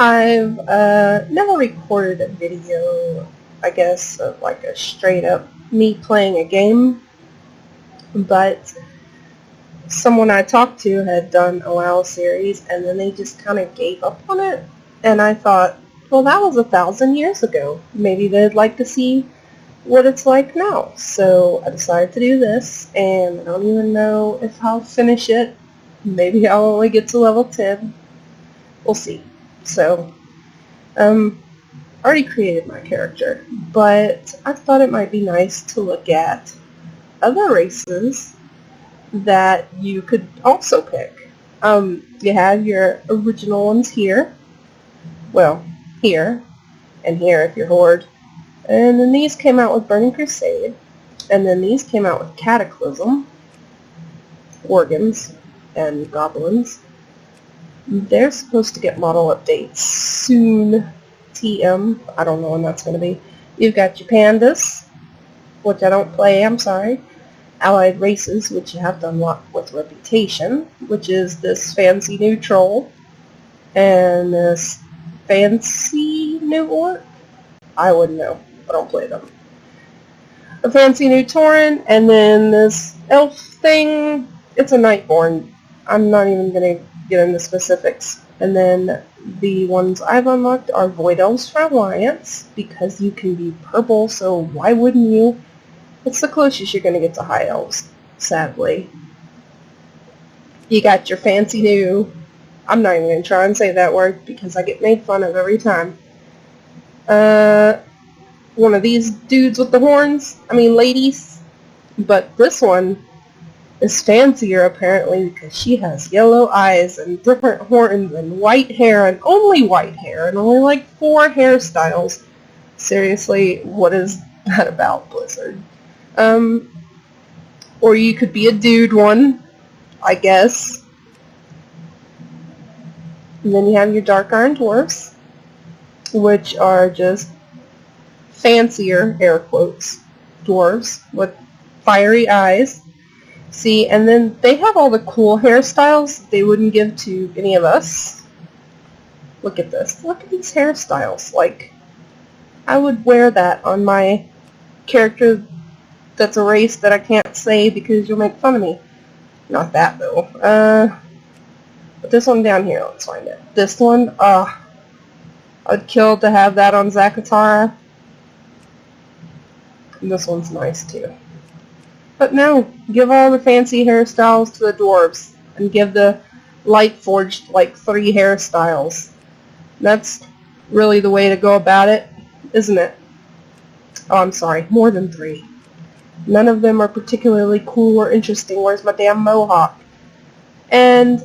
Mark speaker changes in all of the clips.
Speaker 1: I've never recorded a video, I guess, of like a straight up me playing a game, but someone I talked to had done a WoW series and then they just kind of gave up on it, and I thought, well, that was 1,000 years ago. Maybe they'd like to see what it's like now. So I decided to do this, and I don't even know if I'll finish it. Maybe I'll only get to level 10. We'll see. So, I already created my character, but I thought it might be nice to look at other races that you could also pick. You have your original ones here. Well, here, and here if you're Horde. And then these came out with Burning Crusade, and then these came out with Cataclysm, Organs, and Goblins. They're supposed to get model updates soon. TM, I don't know when that's going to be. You've got your Pandas, which I don't play, I'm sorry. Allied Races, which you have to unlock with Reputation, which is this fancy new troll, and this fancy new orc. I wouldn't know. I don't play them. A fancy new Tauren, and then this elf thing. It's a Nightborn. I'm not even going to get into specifics. And then the ones I've unlocked are Void Elves for Alliance, because you can be purple, so why wouldn't you? It's the closest you're going to get to High Elves, sadly. You got your fancy new... I'm not even going to try and say that word, because I get made fun of every time. One of these dudes with the horns. I mean, ladies. But this one is fancier, apparently, because she has yellow eyes and different horns and white hair, and only white hair, and only like 4 hairstyles. Seriously, what is that about, Blizzard? Or you could be a dude one, I guess. And then you have your Dark Iron Dwarfs, which are just fancier, air quotes, dwarves with fiery eyes. See, and then they have all the cool hairstyles they wouldn't give to any of us. Look at this. Look at these hairstyles. Like, I would wear that on my character that's a race that I can't say because you'll make fun of me. Not that, though. But this one down here, let's find it. This one, I'd kill to have that on Zakatara. And this one's nice, too. But no, give all the fancy hairstyles to the dwarves, and give the Lightforged, like, 3 hairstyles. That's really the way to go about it, isn't it? Oh, I'm sorry, more than 3. None of them are particularly cool or interesting. Where's my damn mohawk? And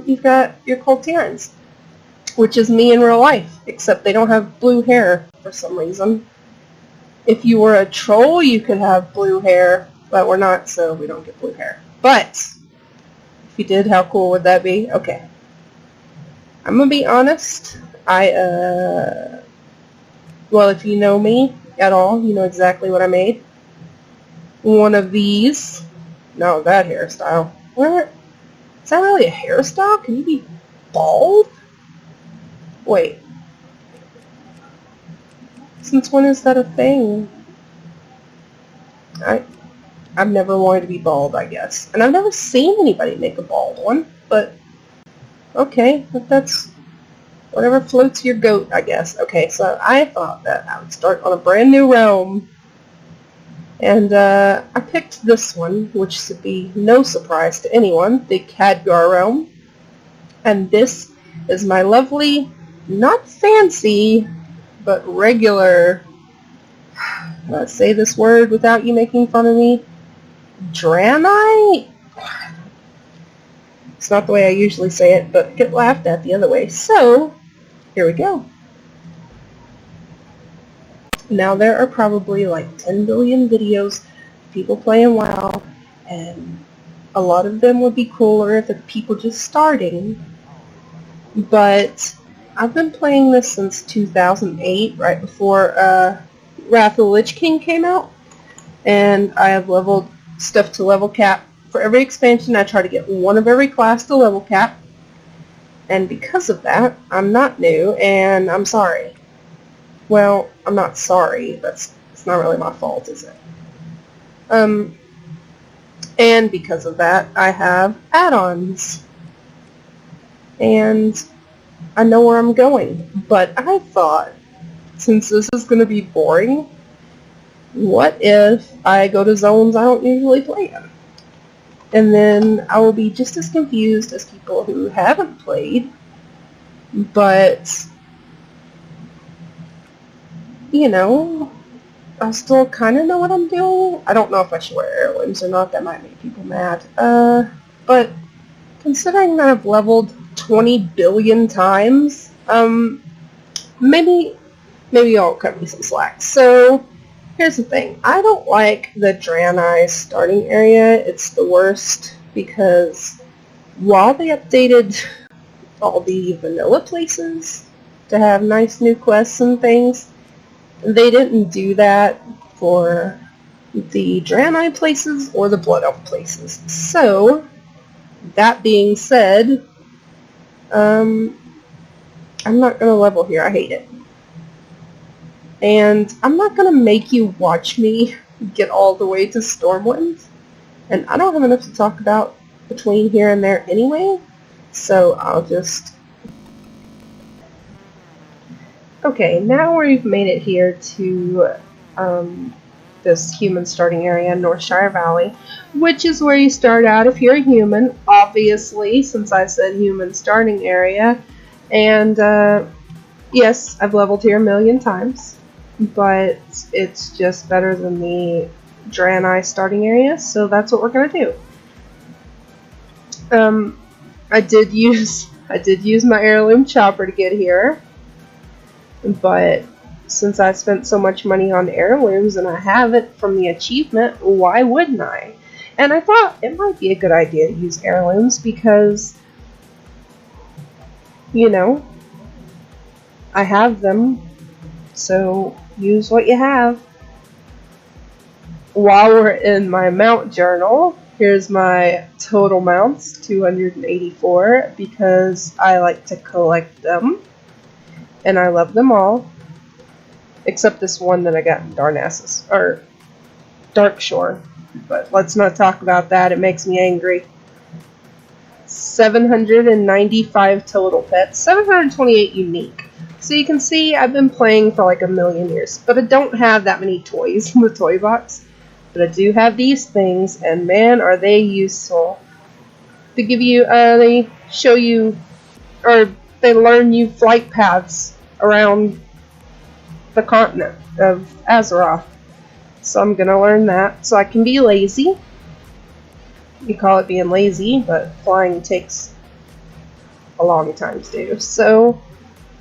Speaker 1: you've got your Colterans, which is me in real life, except they don't have blue hair for some reason. If you were a troll, you could have blue hair, but we're not, so we don't get blue hair. But if you did, how cool would that be? Okay. I'm gonna be honest. Well, if you know me at all, you know exactly what I made. One of these. No, that hairstyle. What? Is that really a hairstyle? Can you be bald? Wait. Since when is that a thing? I've never wanted to be bald, I guess. And I've never seen anybody make a bald one, but okay, but that's whatever floats your goat, I guess. Okay, so I thought that I would start on a brand new realm. And I picked this one, which should be no surprise to anyone, the Khadgar realm. And this is my lovely, not fancy, but regular, say this word without you making fun of me, Draenei? It's not the way I usually say it, but get laughed at the other way. So, here we go. Now there are probably like 10 billion videos of people playing WoW, and a lot of them would be cooler if the people just starting, but I've been playing this since 2008, right before Wrath of the Lich King came out, and I have leveled stuff to level cap. For every expansion, I try to get one of every class to level cap, And because of that, I'm not new, and I'm sorry. Well, I'm not sorry. It's not really my fault, is it? And because of that, I have add-ons. And I know where I'm going. But I thought, since this is going to be boring, what if I go to zones I don't usually play in? And then I will be just as confused as people who haven't played, but, you know, I still kind of know what I'm doing. I don't know if I should wear heirlooms or not. That might make people mad. But considering that I've leveled 20 billion times, maybe y'all cut me some slack. So, here's the thing. I don't like the Draenei starting area. It's the worst because while they updated all the vanilla places to have nice new quests and things, they didn't do that for the Draenei places or the Blood Elf places. So, that being said, I'm not going to level here. I hate it. And I'm not going to make you watch me get all the way to Stormwind. And I don't have enough to talk about between here and there anyway, so I'll just... Okay, now we've made it here to this human starting area, Northshire Valley, which is where you start out if you're a human, obviously, since I said human starting area. And yes, I've leveled here 1,000,000 times, but it's just better than the Draenei starting area, so that's what we're going to do. I did use my heirloom chopper to get here, but since I spent so much money on heirlooms and I have it from the achievement, why wouldn't I? And I thought it might be a good idea to use heirlooms because, you know, I have them, so use what you have. While we're in my mount journal, here's my total mounts, 284, because I like to collect them, and I love them all, except this one that I got in Darnassus, or Darkshore, but let's not talk about that, it makes me angry. 795 total pets, 728 unique. So you can see I've been playing for like 1,000,000 years, but I don't have that many toys in the toy box. But I do have these things, and man, are they useful. They give you, they show you, or they learn you flight paths around the continent of Azeroth. So I'm gonna learn that, so I can be lazy. You call it being lazy, but flying takes a long time to do. So,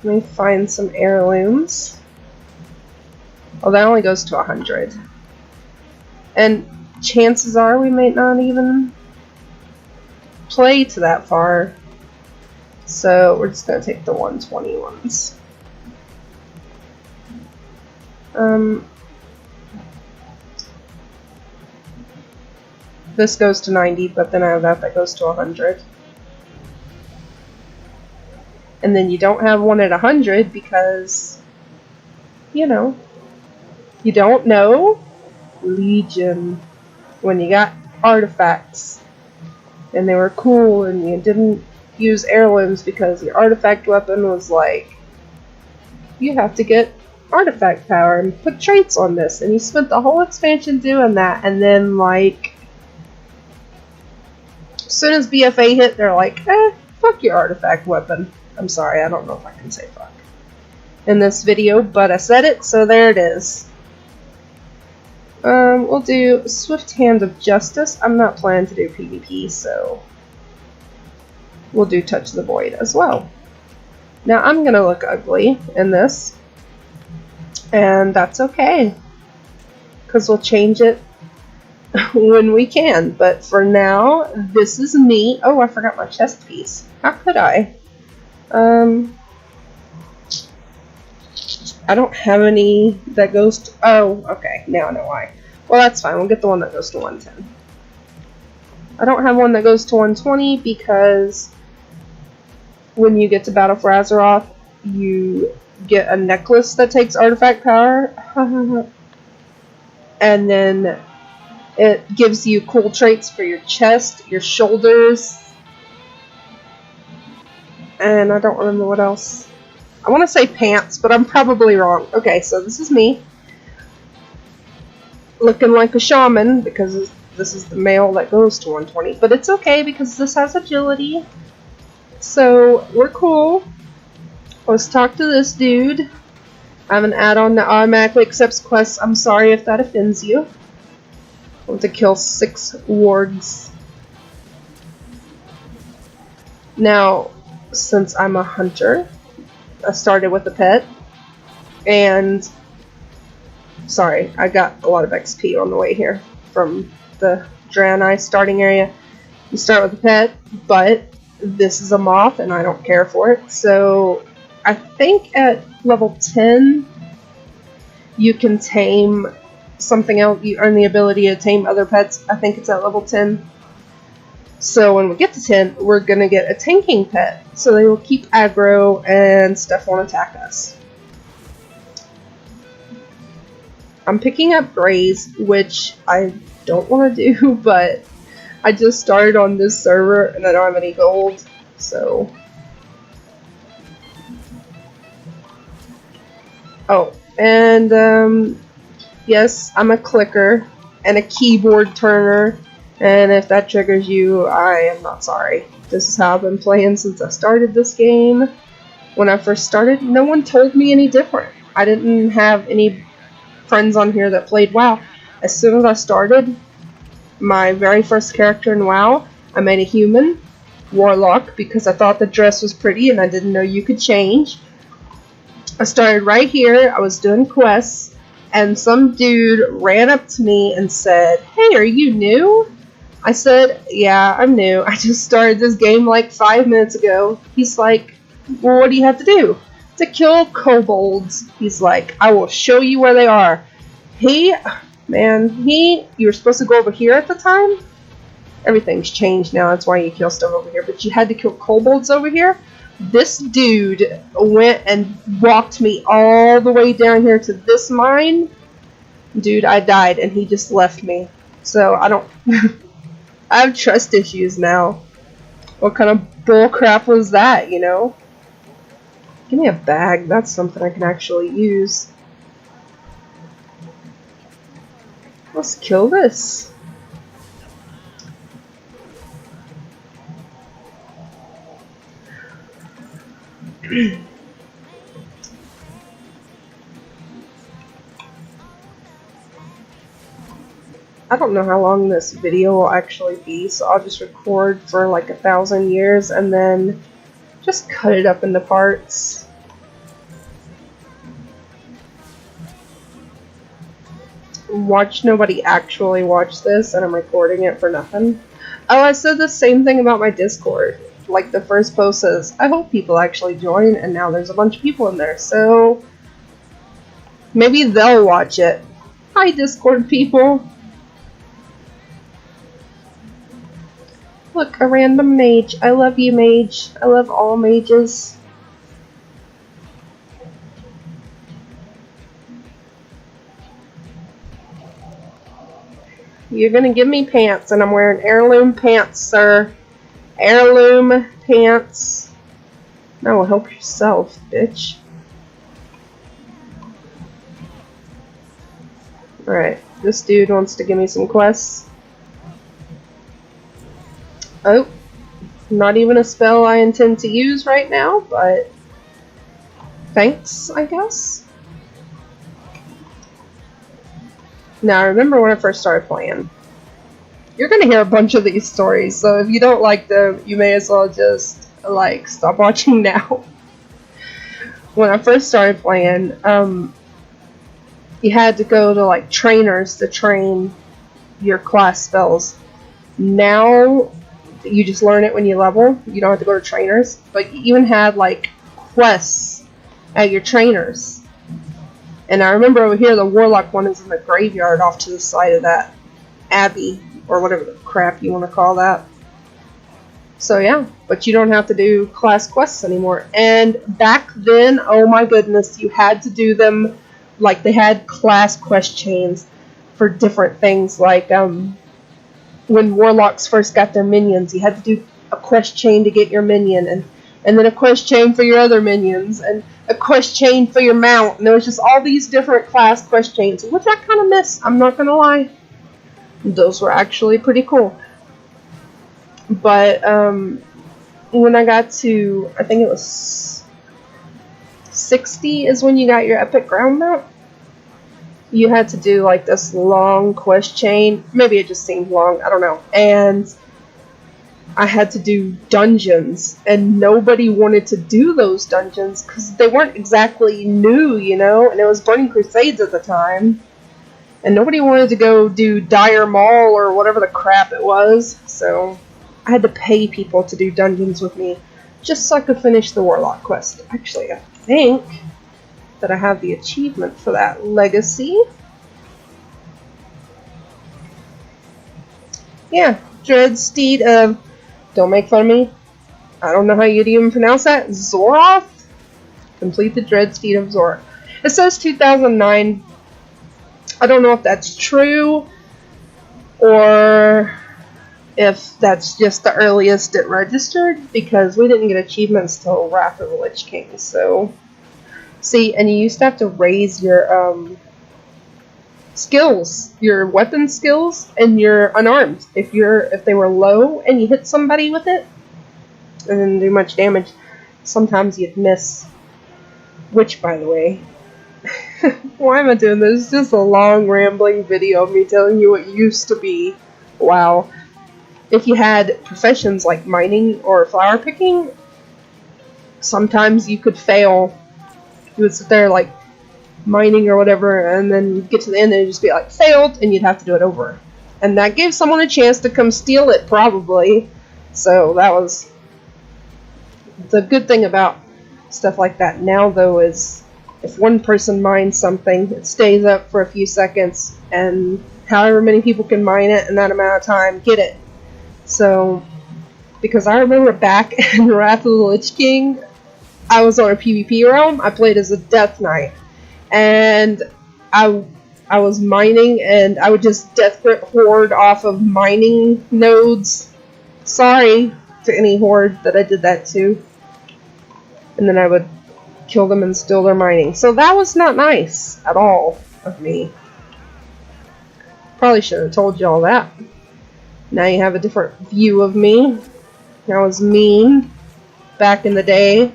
Speaker 1: let me find some heirlooms. Oh, that only goes to 100. And chances are we might not even play to that far. So we're just going to take the 120 ones. This goes to 90, but then I have that goes to 100. And then you don't have one at 100 because, you know, you don't know Legion when you got artifacts and they were cool and you didn't use heirlooms because your artifact weapon was like, you have to get artifact power and put traits on this, and you spent the whole expansion doing that, and then like as soon as BFA hit, they're like, fuck your artifact weapon. I'm sorry, I don't know if I can say fuck in this video, but I said it, so there it is. We'll do Swift Hand of Justice. I'm not planning to do PvP, so we'll do Touch the Void as well. Now, I'm gonna look ugly in this, and that's okay, because we'll change it when we can, but for now, this is me. Oh, I forgot my chest piece. How could I? I don't have any that goes to... Oh, okay. Now I know why. Well, that's fine. We'll get the one that goes to 110. I don't have one that goes to 120 because when you get to Battle for Azeroth, you get a necklace that takes artifact power. And then it gives you cool traits for your chest, your shoulders, and I don't remember what else. I want to say pants, but I'm probably wrong. Okay, so this is me. Looking like a shaman, because this is the male that goes to 120. But it's okay, because this has agility. So, we're cool. Let's talk to this dude. I have an add-on that automatically accepts quests. I'm sorry if that offends you. I want to kill 6 wargs. Now, since I'm a hunter, I started with a pet, and sorry, I got a lot of XP on the way here from the Draenei starting area. You start with a pet, but this is a moth, and I don't care for it, so I think at level 10, you can tame something else. You earn the ability to tame other pets. I think it's at level 10. So when we get to 10, we're going to get a tanking pet. So they will keep aggro and stuff won't attack us. I'm picking up Grays, which I don't want to do, but I just started on this server and I don't have any gold, so... Oh, and yes, I'm a clicker and a keyboard turner. And if that triggers you, I am not sorry. This is how I've been playing since I started this game. When I first started, no one told me any different. I didn't have any friends on here that played WoW. As soon as I started, my very first character in WoW, I made a human, warlock, because I thought the dress was pretty and I didn't know you could change. I started right here, I was doing quests, and some dude ran up to me and said, "Hey, are you new?" I said, "Yeah, I'm new. I just started this game like 5 minutes ago." He's like, "Well, what do you have to do?" "To kill kobolds." He's like, "I will show you where they are." You were supposed to go over here at the time? Everything's changed now, that's why you kill stuff over here, but you had to kill kobolds over here? This dude went and walked me all the way down here to this mine. Dude, I died and he just left me. So, I don't... I have trust issues now. What kind of bullcrap was that, you know? Give me a bag. That's something I can actually use. Let's kill this. I don't know how long this video will actually be, so I'll just record for like 1,000 years and then just cut it up into parts. Watch nobody actually watch this, and I'm recording it for nothing. Oh, I said the same thing about my Discord. Like the first post says, I hope people actually join, and now there's a bunch of people in there, so maybe they'll watch it. Hi, Discord people. Look, a random mage. I love you, mage. I love all mages. You're gonna give me pants, and I'm wearing heirloom pants, sir. Heirloom pants. No, help yourself, bitch. Alright, this dude wants to give me some quests. Oh, not even a spell I intend to use right now, but thanks, I guess. Now, I remember when I first started playing. You're gonna hear a bunch of these stories, so if you don't like them, you may as well just, like, stop watching now. When I first started playing, you had to go to, like, trainers to train your class spells. Now, you just learn it when you level. You don't have to go to trainers. But you even had, like, quests at your trainers. And I remember over here, the Warlock one is in the graveyard off to the side of that Abbey, or whatever the crap you want to call that. So yeah, but you don't have to do class quests anymore. And back then, oh my goodness, you had to do them, like they had class quest chains for different things. Like when warlocks first got their minions, you had to do a quest chain to get your minion, and then a quest chain for your other minions, and a quest chain for your mount. And there was just all these different class quest chains, which I kind of miss, I'm not gonna lie. Those were actually pretty cool. But when I got to, I think it was 60 is when you got your epic ground mount. You had to do like this long quest chain. Maybe it just seemed long, I don't know. And I had to do dungeons, and nobody wanted to do those dungeons because they weren't exactly new, you know, and it was Burning Crusades at the time. And nobody wanted to go do Dire Maul or whatever the crap it was, so I had to pay people to do dungeons with me just so I could finish the Warlock quest. Actually, I think that I have the achievement for that. Legacy. Yeah, Dreadsteed of... Don't make fun of me. I don't know how you'd even pronounce that. Zoroth? Complete the Dreadsteed of Zoroth. It says 2009. I don't know if that's true or if that's just the earliest it registered, because we didn't get achievements till Wrath of the Lich King. So, see, and you used to have to raise your skills, your weapon skills, and your unarmed. If they were low and you hit somebody with it and didn't do much damage, sometimes you'd miss. Which, by the way, why am I doing this? It's just a long rambling video of me telling you what used to be. Wow. If you had professions like mining or flower picking, sometimes you could fail. You would sit there like mining or whatever, and then you'd get to the end and it'd just be like failed, and you'd have to do it over. And that gave someone a chance to come steal it, probably. So that was the good thing about stuff like that now, though, is if one person mines something, it stays up for a few seconds, and however many people can mine it in that amount of time, get it. So, because I remember back in Wrath of the Lich King, I was on a PvP realm. I played as a Death Knight, and I was mining, and I would just death grip horde off of mining nodes. Sorry to any horde that I did that to. And then I would kill them and steal their mining. So that was not nice at all of me. Probably should have told you all that. Now you have a different view of me. I was mean back in the day.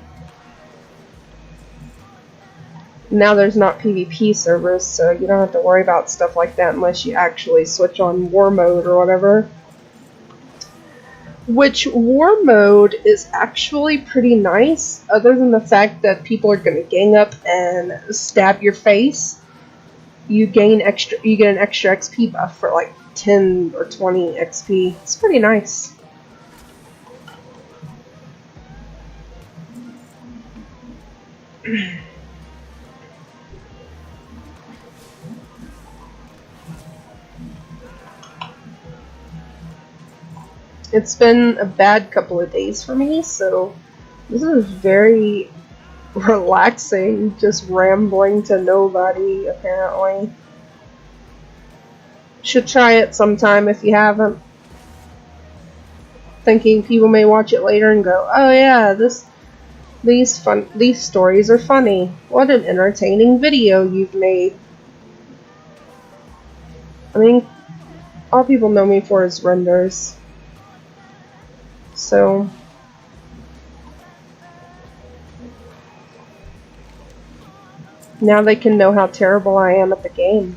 Speaker 1: Now there's not PvP servers, so you don't have to worry about stuff like that unless you actually switch on war mode or whatever. Which war mode is actually pretty nice, other than the fact that people are going to gang up and stab your face. You get an extra XP buff for like 10 or 20 XP. It's pretty nice. It's been a bad couple of days for me, so this is very relaxing, just rambling to nobody, apparently. Should try it sometime if you haven't. Thinking people may watch it later and go, oh yeah, these stories are funny. What an entertaining video you've made. I mean, all people know me for is renders. So, now they can know how terrible I am at the game.